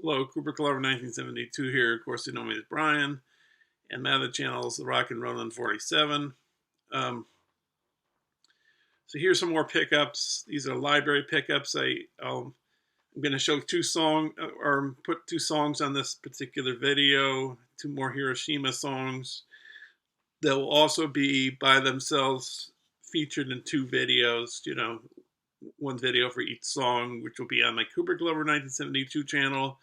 Hello, Kubrick Lover 1972 here. Of course, you know me as Brian. And my other channel is The Rock and Rollin' 47. So here's some more pickups. These are library pickups. I'm going to show put two songs on this particular video. Two more Hiroshima songs. They'll also be by themselves featured in two videos. You know, one video for each song, which will be on my Kubrick Lover 1972 channel,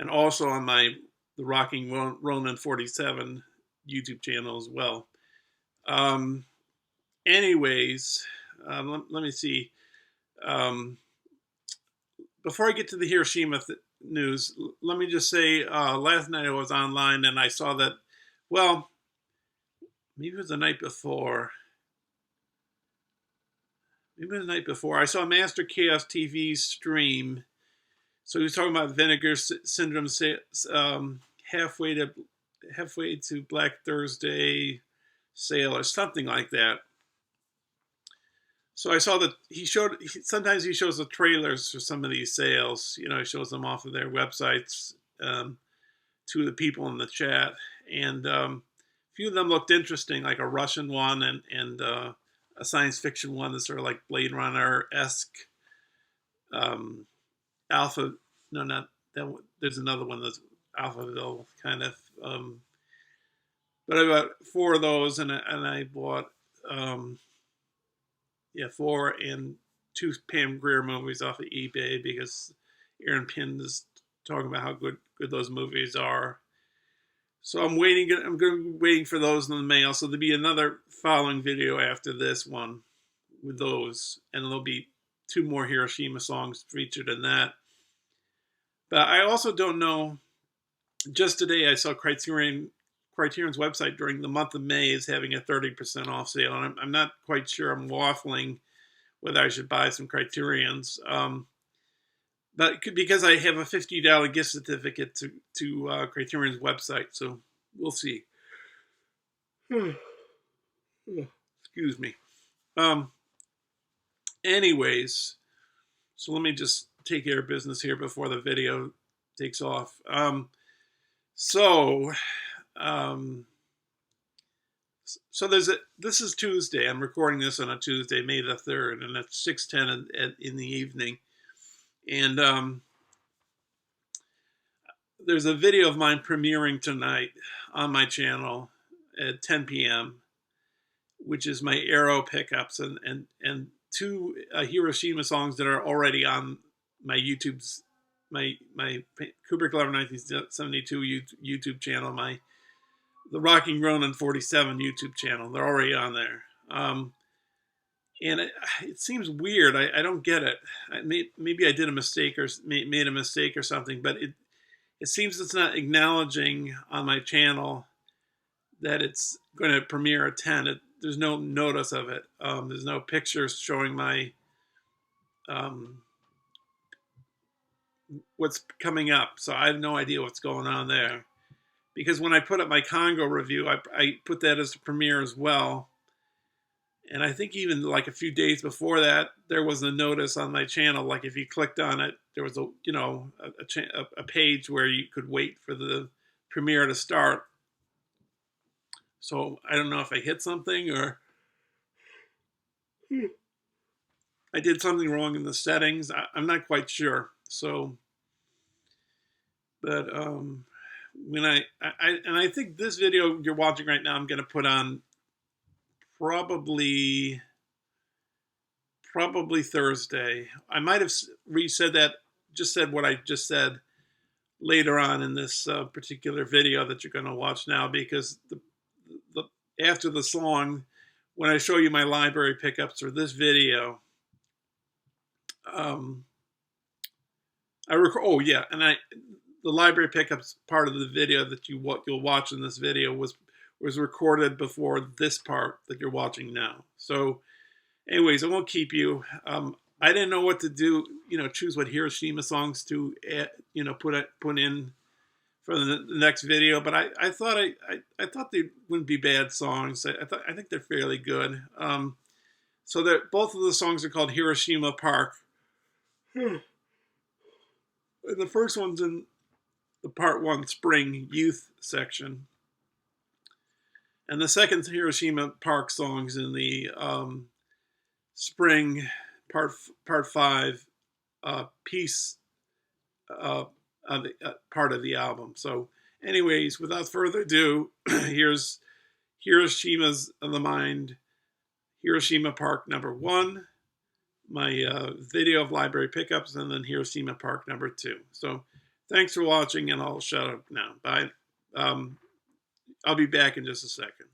and also on the Rocking Ronin 47 YouTube channel as well. Anyways, let me see. Before I get to the Hiroshima news, let me just say, last night I was online and I saw that, well, maybe it was the night before. I saw Master Chaos TV's stream. So he was talking about Vinegar Syndrome, halfway to Black Thursday sale or something like that. So I saw that sometimes he shows the trailers for some of these sales. You know, he shows them off of their websites to the people in the chat. And a few of them looked interesting, like a Russian one and a science fiction one that's sort of like Blade Runner-esque. Alpha, no, not that one. There's another one that's Alphaville kind of. But I bought 4 of those, and I bought 4 and 2 Pam Grier movies off of eBay because Aaron Pin is talking about how good those movies are. So I'm waiting. I'm going to be waiting for those in the mail. So there'll be another following video after this one with those, and there'll be 2 more Hiroshima songs featured in that. But I also don't know. Just today I saw Criterion's website during the month of May is having a 30% off sale, and I'm not quite sure. I'm waffling whether I should buy some Criterions. But because I have a $50 gift certificate to Criterion's website, so we'll see. Excuse me. Anyways, so let me just take care of business here before the video takes off. So this is Tuesday. I'm recording this on a Tuesday, May the 3rd, and it's 6:10 in the evening. And there's a video of mine premiering tonight on my channel at 10 p.m., which is my Arrow pickups and 2 Hiroshima songs that are already on my my Kubrick Lover 1972 YouTube channel, the Rocking Ronin 47 YouTube channel. They're already on there. And it seems weird. I don't get it. Maybe I did a mistake or made a mistake or something, but it seems it's not acknowledging on my channel that it's going to premiere at 10. There's no notice of it. There's no pictures showing my what's coming up. So I have no idea what's going on there. Because when I put up my Congo review, I put that as a premiere as well. And I think even like a few days before that, there was a notice on my channel. Like if you clicked on it, there was a page where you could wait for the premiere to start. So I don't know if I hit something or I did something wrong in the settings. I'm not quite sure. So, but when I think this video you're watching right now, I'm going to put on probably Thursday. I might have said what I just said later on in this particular video that you're going to watch now, because after the song, when I show you my library pickups for this video, the library pickups part of the video that you'll watch in this video was recorded before this part that you're watching now. So anyways, I won't keep you. I didn't know what to do, choose what Hiroshima songs to put in for the next video, but I thought they wouldn't be bad songs. I think they're fairly good. So both of the songs are called Hiroshima Park. And the first one's in the Part 1 Spring Youth section. And the second Hiroshima Park song is in the Spring Part 5 Peace part of the album. So anyways, without further ado, here's Hiroshima's the Mind, Hiroshima Park number 1, my video of library pickups, and then Hiroshima Park number 2. So thanks for watching, and I'll shut up now. Bye. I'll be back in just a second.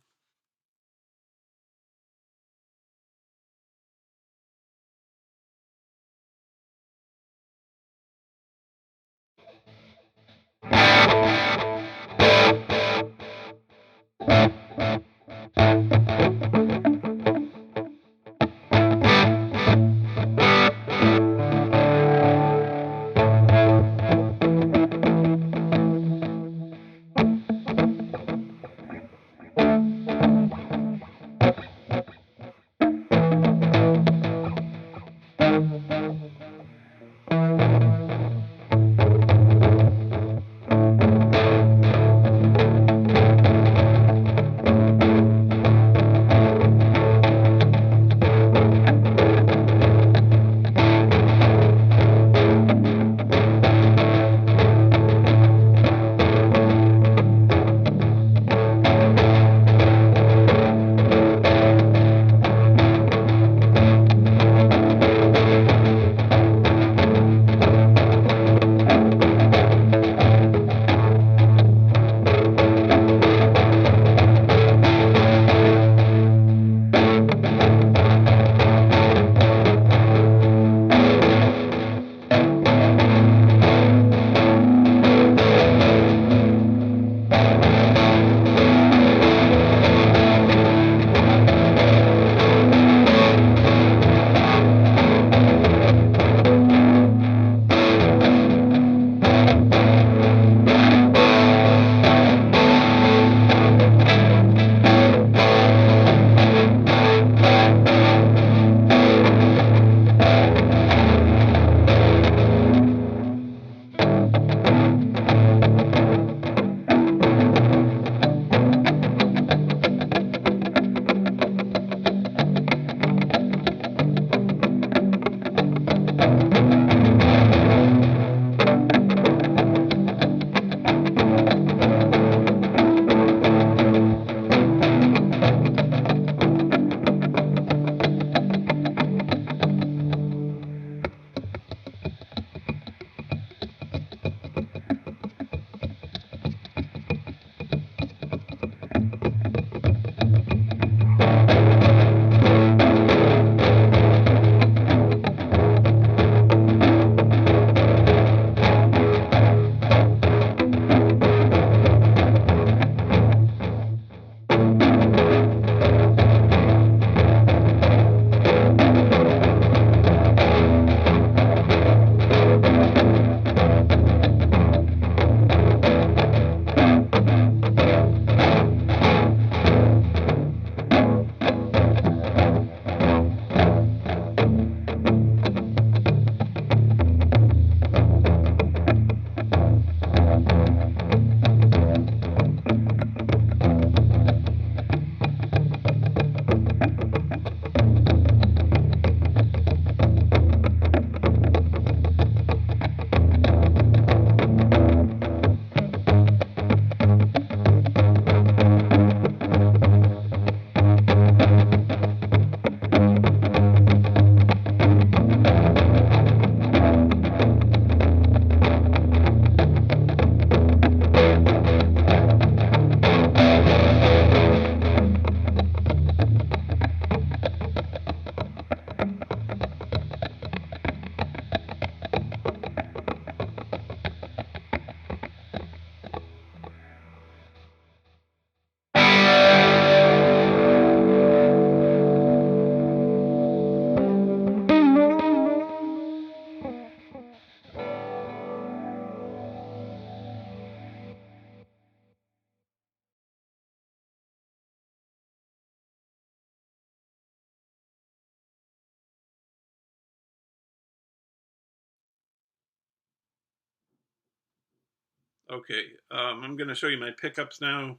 Okay, I'm going to show you my pickups now.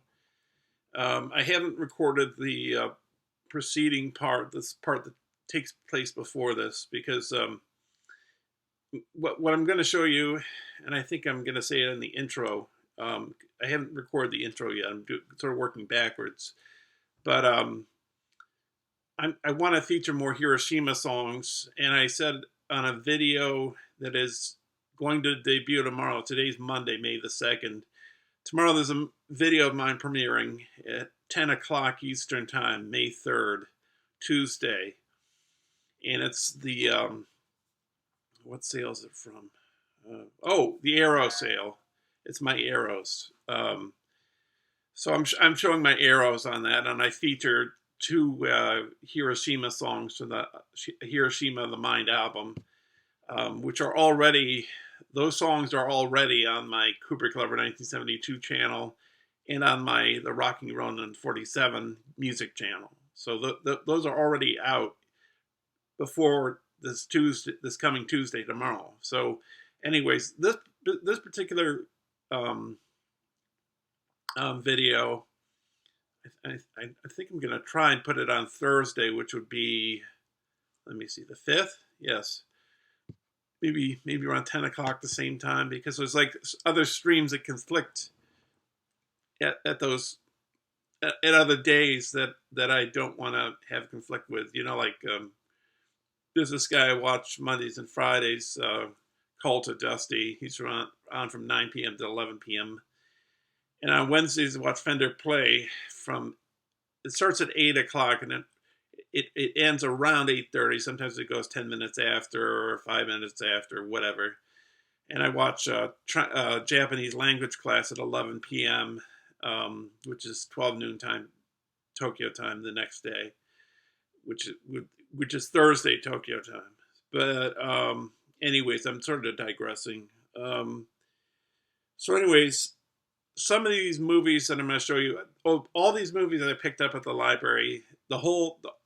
I haven't recorded the preceding part, this part that takes place before this, because what I'm going to show you, and I think I'm going to say it in the intro. I haven't recorded the intro yet. I'm sort of working backwards, but I want to feature more Hiroshima songs, and I said on a video that is going to debut tomorrow. Today's Monday, May the 2nd. Tomorrow there's a video of mine premiering at 10 o'clock Eastern Time, May 3rd, Tuesday. And it's the, what sale is it from? The Arrow sale. It's my Arrows. So I'm showing my Arrows on that, and I featured two Hiroshima songs from the Hiroshima the Mind album, which are already, those songs are already on my KUBRICK Lover 1972 channel and on the Rocking Ronin 47 music channel. So those are already out before this coming Tuesday, tomorrow. So anyways, this particular video, I think I'm going to try and put it on Thursday, which would be, let me see, the 5th? Yes. Maybe around 10 o'clock the same time, because there's like other streams that conflict at those at other days that I don't want to have conflict with. Like there's this guy I watch Mondays and Fridays, Call to Dusty. He's on from 9 p.m. to 11 p.m. And on Wednesdays I watch Fender Play it starts at 8 o'clock and then it ends around 8:30. Sometimes it goes 10 minutes after or 5 minutes after, whatever. And I watch Japanese language class at 11 p.m., which is 12 noon time, Tokyo time, the next day, which is Thursday, Tokyo time. But anyways, I'm sort of digressing. So anyways, some of these movies that I'm going to show you, all these movies that I picked up at the library,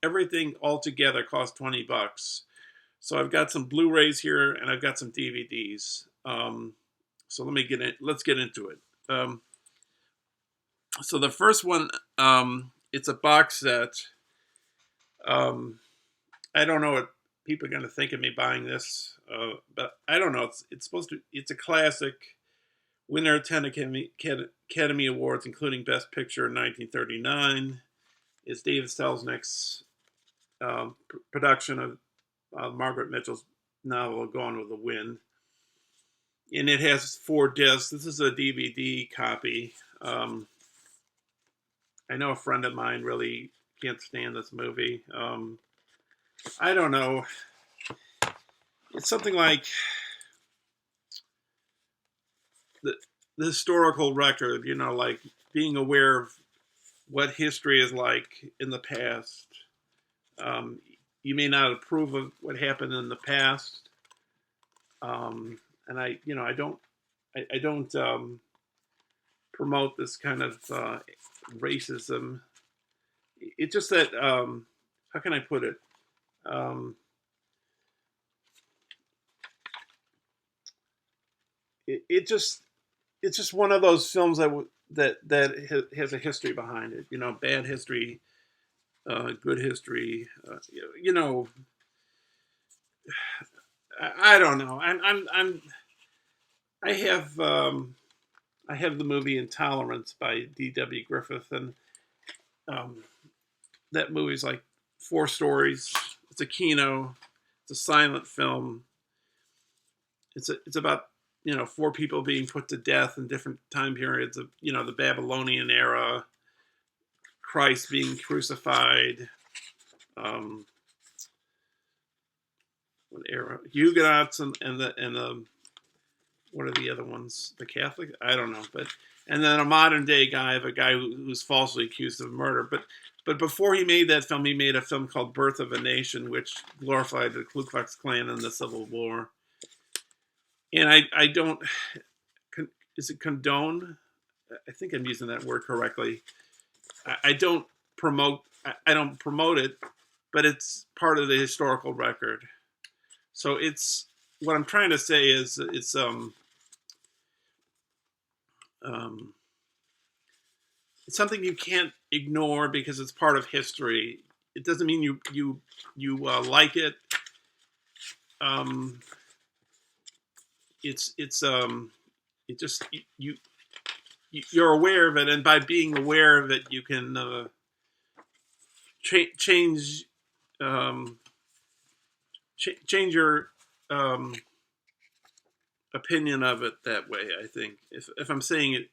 everything all together cost $20. So I've got some Blu-rays here and I've got some DVDs. So let's get into it. So the first one, it's a box set. I don't know what people are going to think of me buying this, but I don't know. It's a classic. Winner of 10 Academy Awards, including Best Picture in 1939, is David Selznick's production of Margaret Mitchell's novel Gone with the Wind. And it has 4 discs. This is a DVD copy. I know a friend of mine really can't stand this movie. I don't know. It's something like the historical record, like being aware of what history is like in the past. You may not approve of what happened in the past, and I don't promote this kind of racism. It's just that how can I put it? It's just one of those films that has a history behind it. Bad history, good history. I don't know. I have the movie Intolerance by D.W. Griffith, and that movie's like 4 stories. It's a kino. It's a silent film. It's about 4 people being put to death in different time periods of the Babylonian era, Christ being crucified, what era? Huguenots and the what are the other ones? The Catholic? I don't know, and then a modern day guy of a guy who's falsely accused of murder. But before he made that film, he made a film called Birth of a Nation, which glorified the Ku Klux Klan and the Civil War. And I don't, is it condone? I think I'm using that word correctly. I don't promote it, but it's part of the historical record. So what I'm trying to say is it's something you can't ignore because it's part of history. It doesn't mean you like it. It's it just you're aware of it, and by being aware of it, you can change change your opinion of it that way. I think if I'm saying it,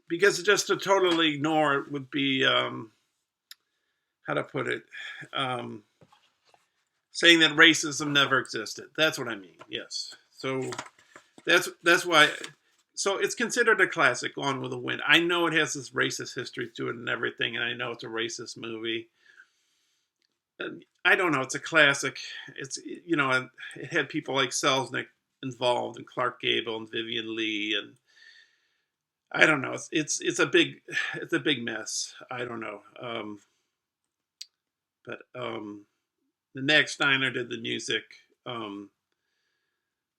because just to totally ignore it would be how to put it, saying that racism never existed. That's what I mean. Yes. So that's why. So it's considered a classic, Gone with the Wind. I know it has this racist history to it and everything, and I know it's a racist movie. I don't know. It's a classic. It's it had people like Selznick involved, and Clark Gable and Vivian Leigh, and I don't know. It's a big mess. I don't know. But the Max Steiner did the music.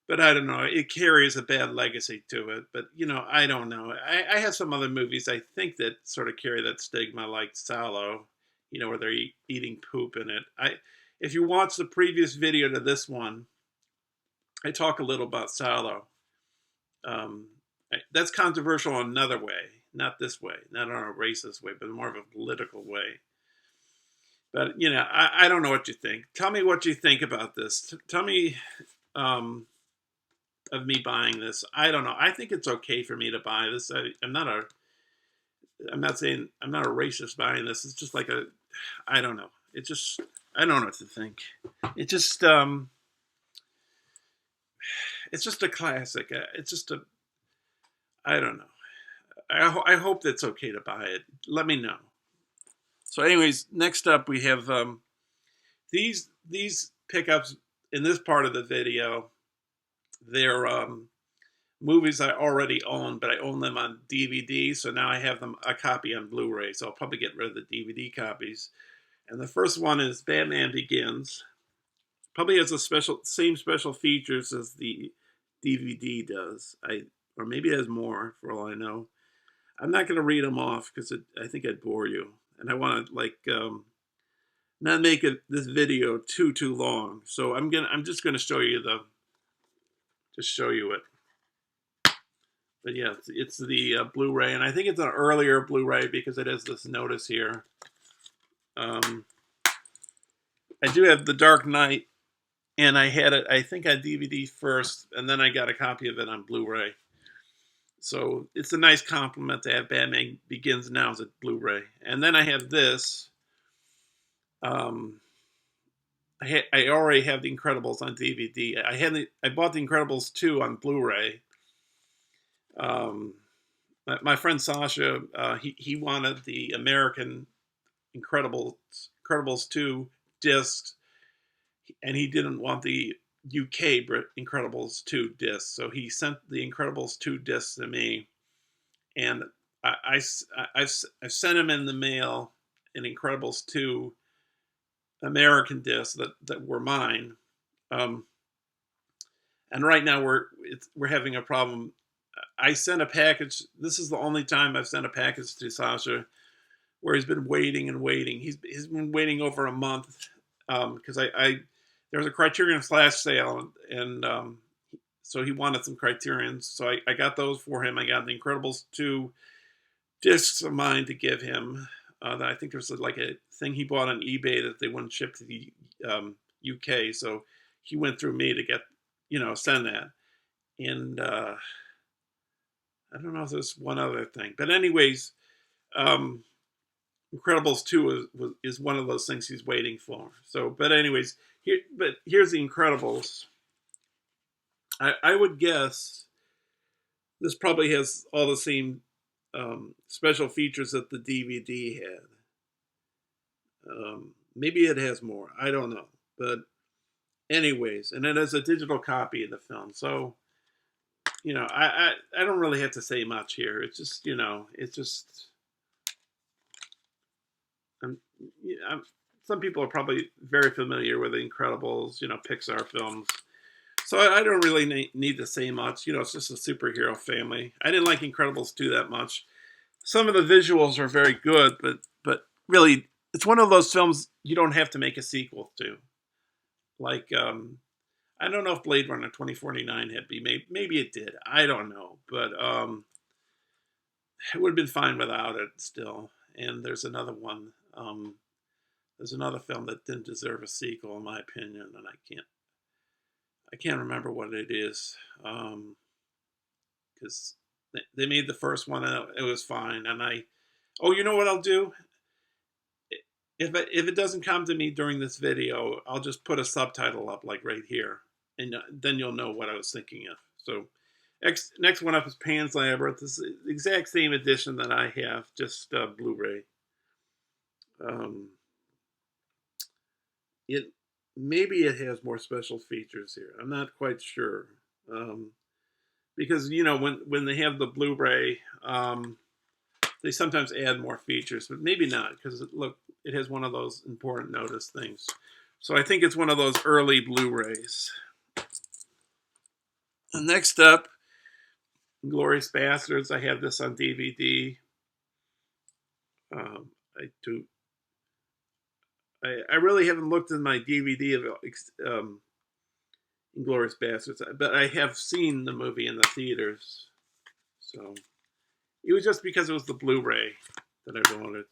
But I don't know. It carries a bad legacy to it. But I don't know. I have some other movies I think that sort of carry that stigma, like Sallow. Where they're eating poop in it. If you watch the previous video to this one, I talk a little about Sallow. That's controversial in another way, not this way, not on a racist way, but more of a political way. But I don't know what you think. Tell me what you think about this. Tell me of me buying this. I don't know. I think it's okay for me to buy this. I'm not saying I'm not a racist buying this. It's just like I don't know. I don't know what to think. It just it's just a classic. I don't know. I hope that's okay to buy it. Let me know. So, anyways, next up we have these pickups in this part of the video. They're movies I already own, but I own them on DVD. So now I have a copy on Blu-ray. So I'll probably get rid of the DVD copies. And the first one is Batman Begins. Probably has same special features as the DVD does. Or maybe it has more, for all I know. I'm not going to read them off because I think I'd bore you, and I want to not make this video too long. So I'm just going to show you it. But yeah, it's the Blu-ray, and I think it's an earlier Blu-ray because it has this notice here. I do have The Dark Knight, and I had it, I think, on DVD first, and then I got a copy of it on Blu-ray. So it's a nice compliment to have Batman Begins now as a Blu-ray. And then I have this. I already have The Incredibles on DVD. I bought The Incredibles 2 on Blu-ray. My friend Sasha, he wanted the American Incredibles 2 discs, and he didn't want the UK Incredibles 2 discs, so he sent the Incredibles 2 discs to me, and I sent him in the mail an Incredibles 2 American discs that were mine, and right now we're having a problem. I sent a package. This is the only time I've sent a package to Sasha where he's been waiting and waiting. He's been waiting over a month because there was a Criterion flash sale, and so he wanted some Criterions. So I got those for him. I got the Incredibles 2 discs of mine to give him. That I think there's like a thing he bought on eBay that they wouldn't ship to the UK. So he went through me to get, send that. And I don't know if there's one other thing. But anyways, Incredibles 2 is one of those things he's waiting for. So, but anyways, here's the Incredibles. I would guess this probably has all the same special features that the DVD had. Maybe it has more. I don't know. But anyways, and it has a digital copy of the film. So, I don't really have to say much here. It's just, some people are probably very familiar with The Incredibles, Pixar films. So I don't really need to say much. It's just a superhero family. I didn't like Incredibles 2 that much. Some of the visuals are very good, but really, it's one of those films you don't have to make a sequel to. Like, I don't know if Blade Runner 2049 had been made. Maybe it did. I don't know. But it would have been fine without it still. And there's another one. There's another film that didn't deserve a sequel, in my opinion, and I can't remember what it is. Because they made the first one and it was fine. And you know what I'll do? If it doesn't come to me during this video, I'll just put a subtitle up, like right here, and then you'll know what I was thinking of. So, next one up is Pan's Labyrinth. This is the exact same edition that I have, just Blu-ray. Maybe it has more special features here. I'm not quite sure, because when they have the Blu-ray, they sometimes add more features, but maybe not, because look, it has one of those important notice things. So I think it's one of those early Blu-rays. And next up, Inglourious Basterds. I have this on DVD. I really haven't looked in my DVD of Inglourious Basterds, but I have seen the movie in the theaters. So it was just because it was the Blu-ray that I bought it.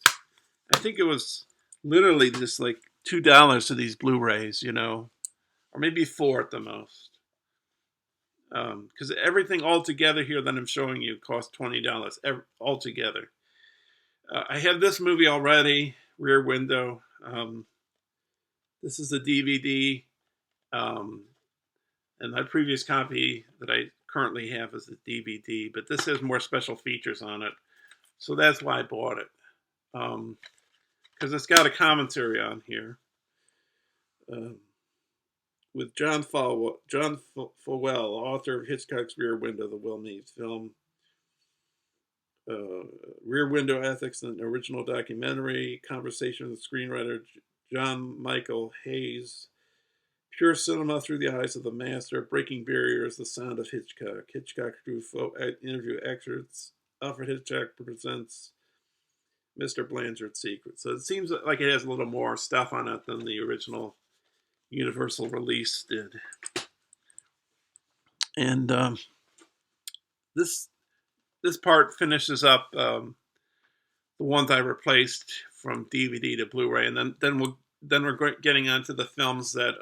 I think it was literally just like $2 to these Blu-rays, or maybe $4 at the most. Because everything all together here that I'm showing you costs $20 altogether. I have this movie already, Rear Window. This is the DVD, and my previous copy that I currently have is the DVD, but this has more special features on it, so that's why I bought it. Because it's got a commentary on here with John Falwell, author of Hitchcock's Rear Window, the Will Mead film. Rear Window Ethics, an original documentary, conversation with screenwriter John Michael Hayes. Pure cinema through the eyes of the master, breaking barriers, the sound of Hitchcock. Hitchcock through interview excerpts. Alfred Hitchcock presents Mr. Blanchard's Secret. So it seems like it has a little more stuff on it than the original Universal release did. And this part finishes up the ones I replaced from DVD to Blu-ray, and then we're getting onto the films that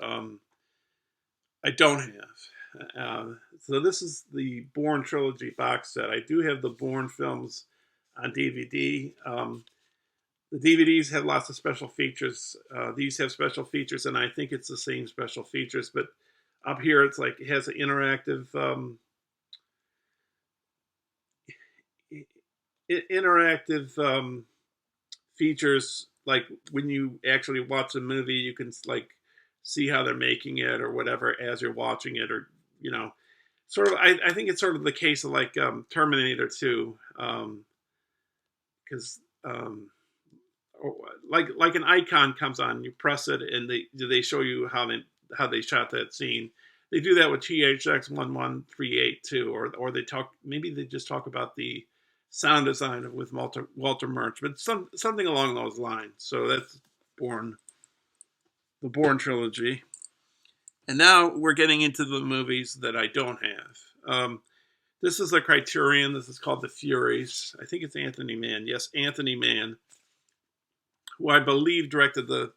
I don't have. So this is the Bourne trilogy box set. I do have the Bourne films on DVD. The DVDs have lots of special features. These have special features, and I think it's the same special features. But up here, it's like it has an interactive features. Like when you actually watch a movie, you can like see how they're making it or whatever as you're watching it, or sort of. I think it's sort of the case of like Terminator 2, because like an icon comes on, you press it, and they show you how they shot that scene. They do that with THX 1138 too, or they just talk about the sound design with Walter Murch, but something along those lines. So that's the Bourne trilogy. And now we're getting into the movies that I don't have. This is a Criterion. This is called The Furies. I think it's Anthony Mann. Yes, Anthony Mann, who I believe directed the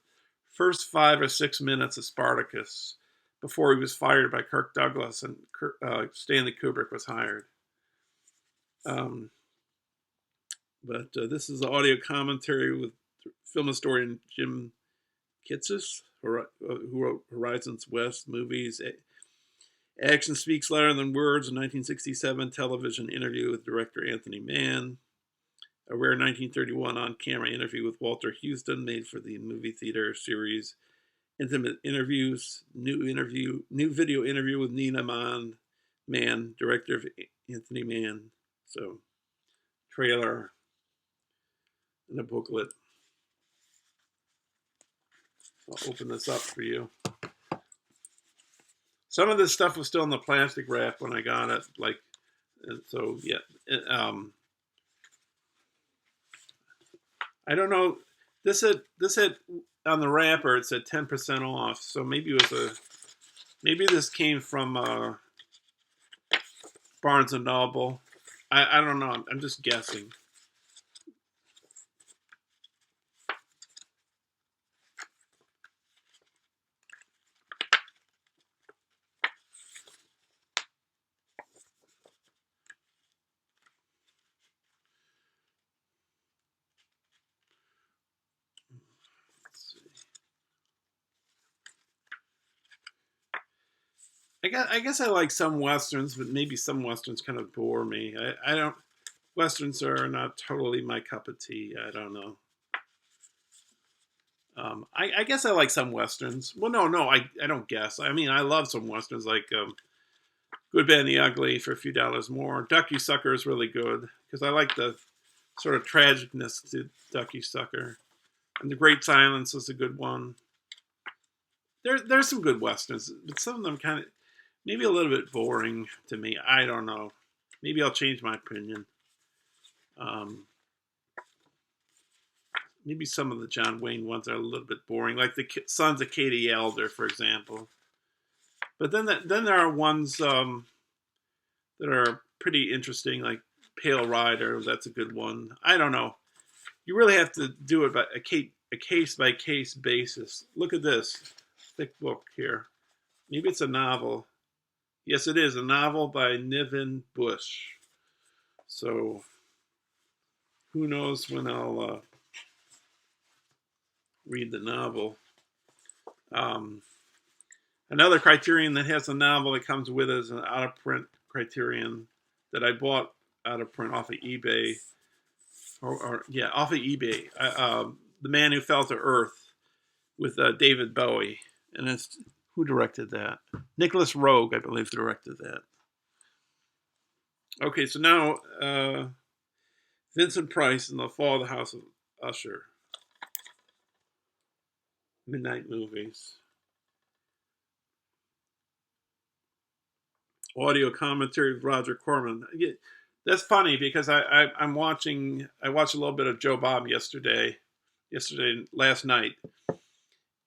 first 5 or 6 minutes of Spartacus before he was fired by Kirk Douglas and Stanley Kubrick was hired. But this is the audio commentary with film historian Jim Kitsis, who wrote Horizons West movies. Action Speaks Louder Than Words, a 1967 television interview with director Anthony Mann. A rare 1931 on-camera interview with Walter Huston, made for the movie theater series Intimate Interviews. New video interview with Nina Mann, director of Anthony Mann. So, trailer and a booklet. I'll open this up for you. Some of this stuff was still in the plastic wrap when I got it. Like, so yeah. I don't know. This had on the wrapper. It said 10% off. So maybe it was maybe this came from Barnes and Noble. I don't know. I'm just guessing. I guess I like some westerns, but maybe some westerns kind of bore me. I don't. Westerns are not totally my cup of tea. I don't know. I guess I like some westerns. Well, no, I don't guess. I mean, I love some westerns like Good, Bad, and the Ugly for a few dollars more. Ducky Sucker is really good because I like the sort of tragicness to Ducky Sucker. And The Great Silence is a good one. There's some good westerns, but some of them kind of maybe a little bit boring to me. I don't know. Maybe I'll change my opinion. Maybe some of the John Wayne ones are a little bit boring, like the Sons of Katie Elder, for example. But then there are ones that are pretty interesting, like Pale Rider. That's a good one. I don't know. You really have to do it by a case by case basis. Look at this thick book here. Maybe it's a novel. Yes, it is a novel by Niven Bush. So who knows when I'll read the novel. Another Criterion that has a novel that comes with it is an out-of-print Criterion that I bought out of print off of eBay. Off of eBay. The Man Who Fell to Earth with David Bowie. And it's, who directed that? Nicholas Roeg, I believe, directed that. Okay, so now Vincent Price in The Fall of the House of Usher. Midnight Movies. Audio commentary with Roger Corman. That's funny because I watched a little bit of Joe Bob last night,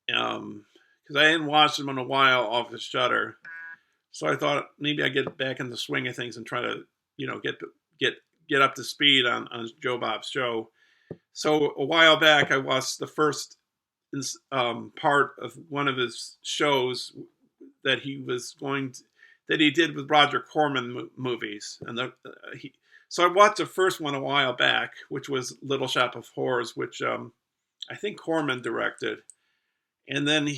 because I hadn't watched him in a while off of Shudder, so I thought maybe I get back in the swing of things and try to get up to speed on Joe Bob's show. So a while back I watched the first part of one of his shows that he did with Roger Corman movies, and so I watched the first one a while back, which was Little Shop of Horrors, which I think Corman directed, and then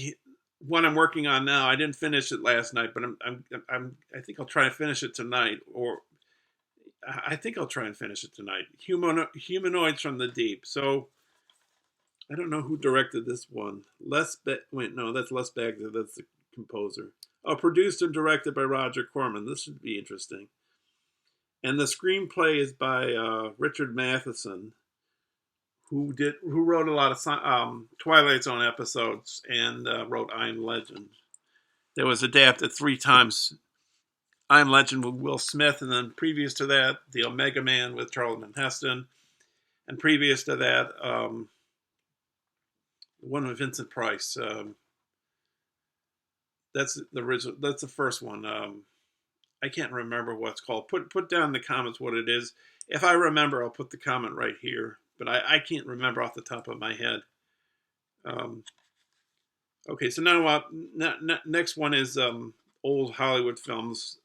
one I'm working on now. I didn't finish it last night, but I think I'll try and finish it tonight, Humanoids from the Deep. So I don't know who directed this one. That's Les Bagdad. That's the composer. Oh, produced and directed by Roger Corman. This should be interesting. And the screenplay is by Richard Matheson, who wrote a lot of Twilight Zone episodes and wrote I Am Legend. That was adapted 3 times. I Am Legend with Will Smith, and then previous to that, The Omega Man with Charlton Heston, and previous to that, one with Vincent Price. That's the original. That's the first one. I can't remember what it's called. Put down in the comments what it is. If I remember, I'll put the comment right here. But I can't remember off the top of my head. Okay, so now next one is old Hollywood films.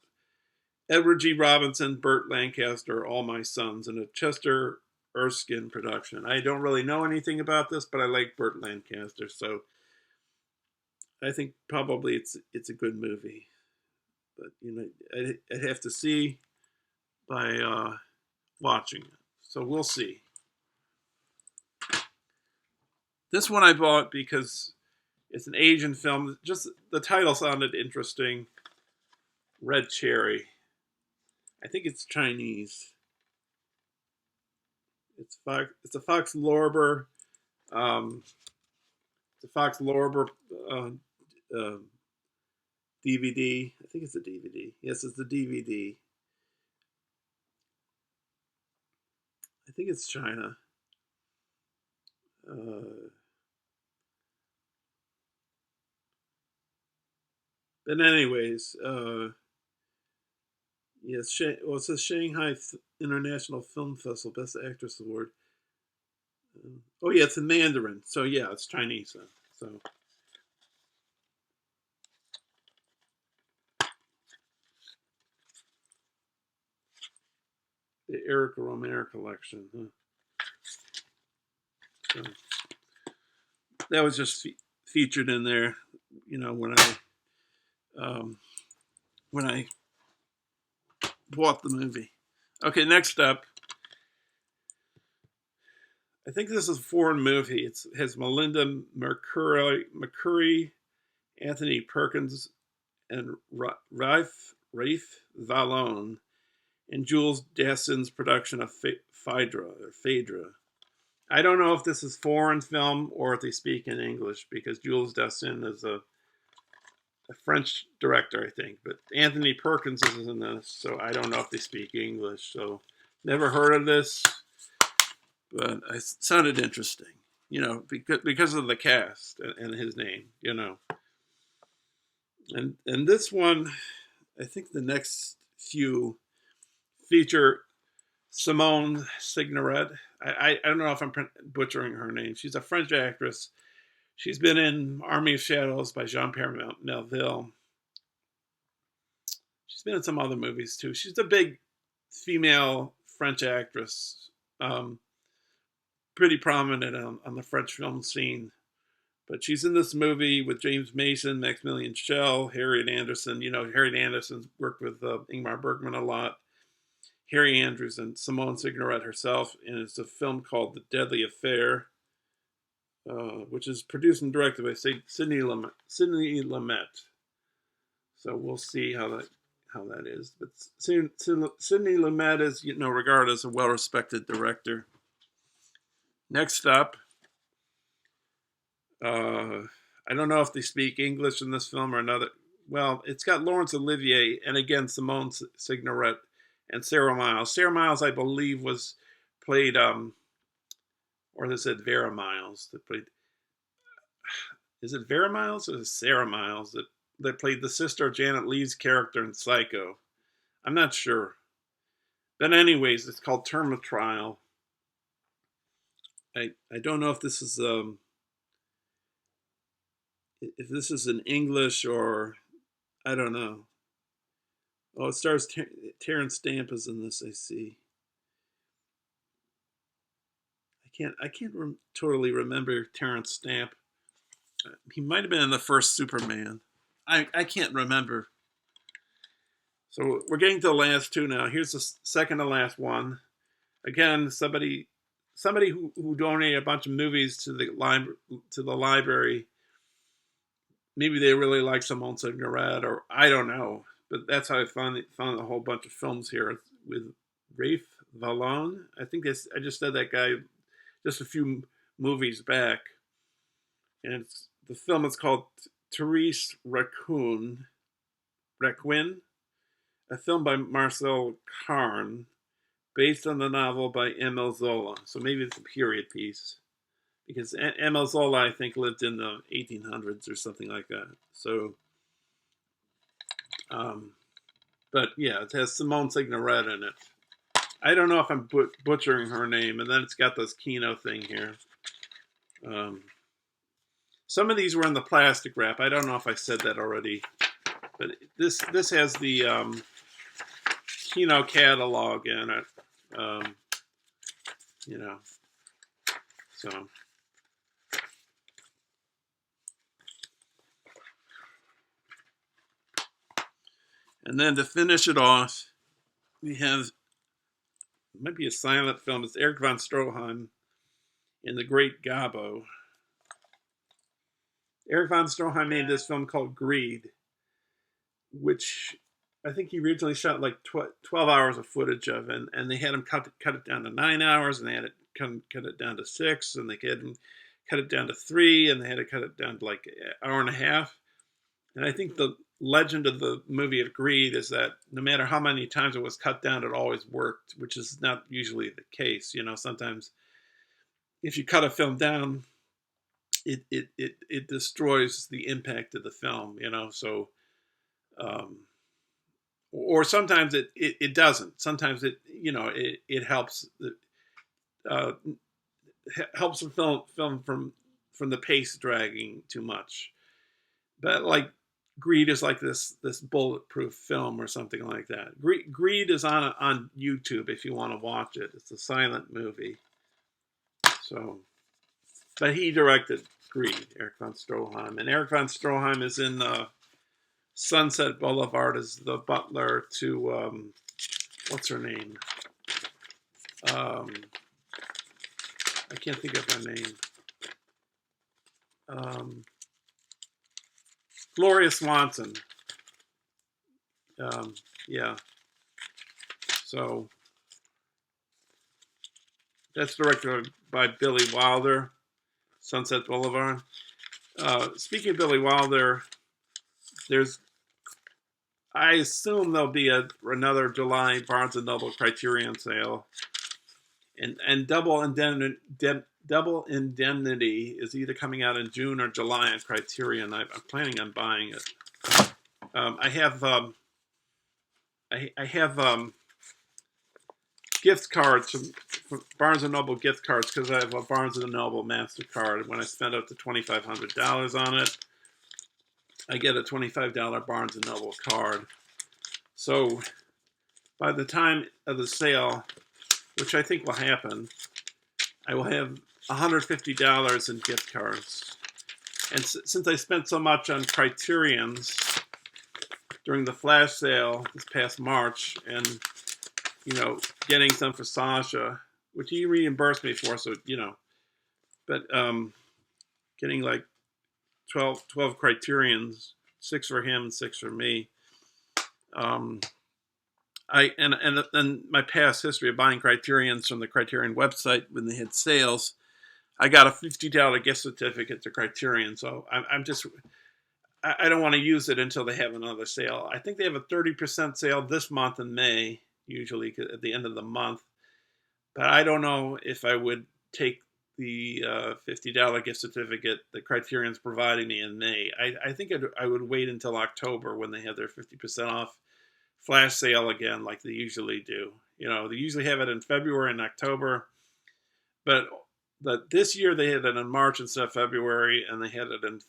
Edward G. Robinson, Burt Lancaster, All My Sons, in a Chester Erskine production. I don't really know anything about this, but I like Burt Lancaster, so I think probably it's a good movie. But I'd have to see by watching it. So we'll see. This one I bought because it's an Asian film. Just the title sounded interesting. Red Cherry. I think it's Chinese. It's a Fox Lorber. It's a Fox Lorber DVD. I think it's a DVD. Yes, it's the DVD. I think it's China. But anyways, yes, well, it says Shanghai International Film Festival Best Actress Award. Oh yeah, it's in Mandarin. So yeah, it's Chinese. So the Erica Romero collection. Huh? So that was just featured in there. You know, when I bought the movie. Okay, next up. I think this is a foreign movie. It has Melinda Mercury, Anthony Perkins, and Rafe Vallone, and Jules Dassin's production of Phaedra. I don't know if this is foreign film or if they speak in English, because Jules Dassin is a French director, I think. But Anthony Perkins is in this, so I don't know if they speak English. So never heard of this, but it sounded interesting, you know, because of the cast and his name, you know. And this one, I think the next few feature Simone Signoret. I don't know if I'm butchering her name. She's a French actress. She's been in Army of Shadows by Jean-Pierre Melville. She's been in some other movies too. She's a big female French actress, pretty prominent on the French film scene. But she's in this movie with James Mason, Maximilian Schell, Harriet Anderson. You know, Harriet Anderson's worked with Ingmar Bergman a lot. Harry Andrews and Simone Signoret herself, and it's a film called The Deadly Affair, which is produced and directed by Sidney Lumet. So we'll see how that is. But Sidney Lumet is, you know, regarded as a well-respected director. Next up, I don't know if they speak English in this film or another. Well, it's got Laurence Olivier and again Simone Signoret and Sarah Miles. Sarah Miles, I believe, was played, or they said Vera Miles that played. Is it Vera Miles or is it Sarah Miles that played the sister of Janet Leigh's character in Psycho? I'm not sure. But anyways, it's called Term of Trial. I don't know if this is in English or I don't know. Oh, it stars Terrence Stamp is in this. I see. I can't totally remember Terrence Stamp. He might have been in the first Superman. I can't remember. So we're getting to the last two now. Here's the second to last one. Again, somebody who donated a bunch of movies to the library. Maybe they really like Simone Signoret, or I don't know. But that's how I found a whole bunch of films here with Rafe Vallone. I think I just said that guy just a few movies back. And the film is called Therese Requin, a film by Marcel Carne, based on the novel by Emile Zola. So maybe it's a period piece. Because Emile Zola, I think, lived in the 1800s or something like that. So, but yeah, it has Simone Signoret in it. I don't know if I'm butchering her name. And then it's got this Kino thing here. Some of these were in the plastic wrap. I don't know if I said that already. But this has the Kino catalog in it. You know, so. And then to finish it off, we have, it might be a silent film. It's Erich von Stroheim in The Great Gabo. Erich von Stroheim made this film called Greed, which I think he originally shot like 12 hours of footage of, and they had him cut it down to 9 hours, and they had it cut it down to 6, and they had him cut it down to 3, and they had to cut it down to like an hour and a half. And I think legend of the movie of Greed is that no matter how many times it was cut down, it always worked, which is not usually the case. Sometimes if you cut a film down, it destroys the impact of the film. So um, or sometimes it doesn't. Sometimes it helps uh, helps the film from the pace dragging too much. But like Greed is like this bulletproof film or something like that. Greed is on YouTube if you want to watch it. It's a silent movie. So, but he directed Greed, Eric von Stroheim, and Eric von Stroheim is in Sunset Boulevard as the butler to what's her name? I can't think of her name. Gloria Swanson. Yeah. So that's directed by Billy Wilder, Sunset Boulevard. Speaking of Billy Wilder, I assume there'll be another July Barnes and Noble Criterion sale, and Double Indemnity is either coming out in June or July on Criterion. I'm planning on buying it. I have gift cards from Barnes and Noble gift cards because I have a Barnes and Noble MasterCard. When I spend up to $2,500 on it, I get a $25 Barnes and Noble card. So by the time of the sale, which I think will happen, I will have $150 in gift cards. And since I spent so much on Criterions during the flash sale this past March, and getting some for Sasha, which he reimbursed me for, so but getting like 12 Criterions, 6 for him, 6 for me. And my past history of buying Criterions from the Criterion website when they had sales, I got a $50 gift certificate to Criterion. So I don't want to use it until they have another sale. I think they have a 30% sale this month in May, usually at the end of the month. But I don't know if I would take the $50 gift certificate that Criterion's providing me in May. I think I would wait until October when they have their 50% off flash sale again, like they usually do. They usually have it in February and October, but this year they had it in March instead of February, and they had it in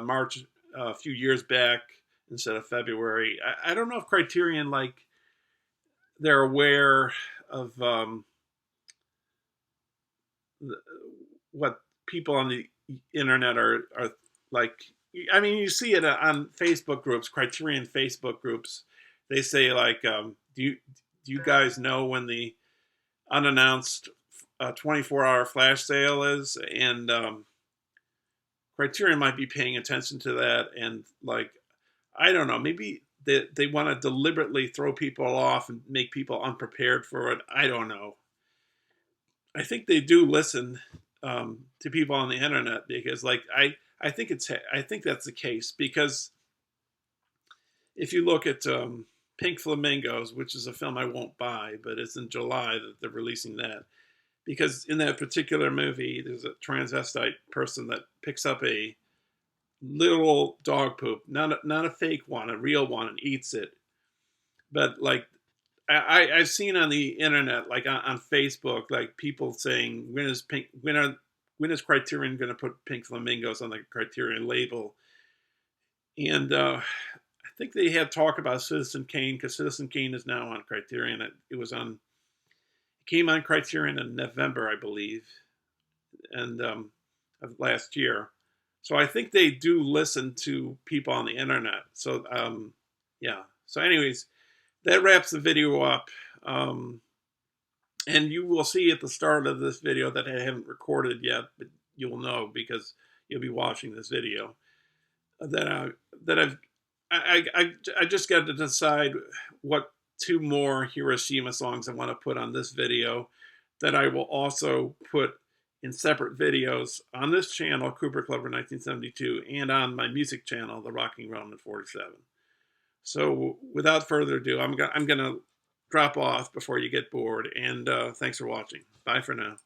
March a few years back instead of February. I don't know if Criterion, they're aware of what people on the internet are like. I mean, you see it on Facebook groups, Criterion Facebook groups. They say do you guys know when the unannounced 24-hour flash sale is? And Criterion might be paying attention to that, and I don't know, maybe they want to deliberately throw people off and make people unprepared for it. I don't know. I think they do listen to people on the internet, because I think that's the case, because if you look at Pink Flamingos, which is a film I won't buy, but it's in July that they're releasing that, because in that particular movie there's a transvestite person that picks up a literal dog poop, not a fake one, a real one, and eats it. But I've seen on the internet, on Facebook, people saying, when is Criterion going to put Pink Flamingos on the Criterion label? And I think they had talk about Citizen Kane, because Citizen Kane is now on Criterion. It came on Criterion in November, I believe, and of last year. So I think they do listen to people on the internet. So yeah. So anyways, that wraps the video up. And you will see at the start of this video that I haven't recorded yet, but you will know because you'll be watching this video, that I just got to decide what 2 more Hiroshima songs I want to put on this video that I will also put in separate videos on this channel, KUBRICK Lover 1972, and on my music channel, The Rocking Roman 47. So without further ado, I'm gonna drop off before you get bored, and thanks for watching. Bye for now.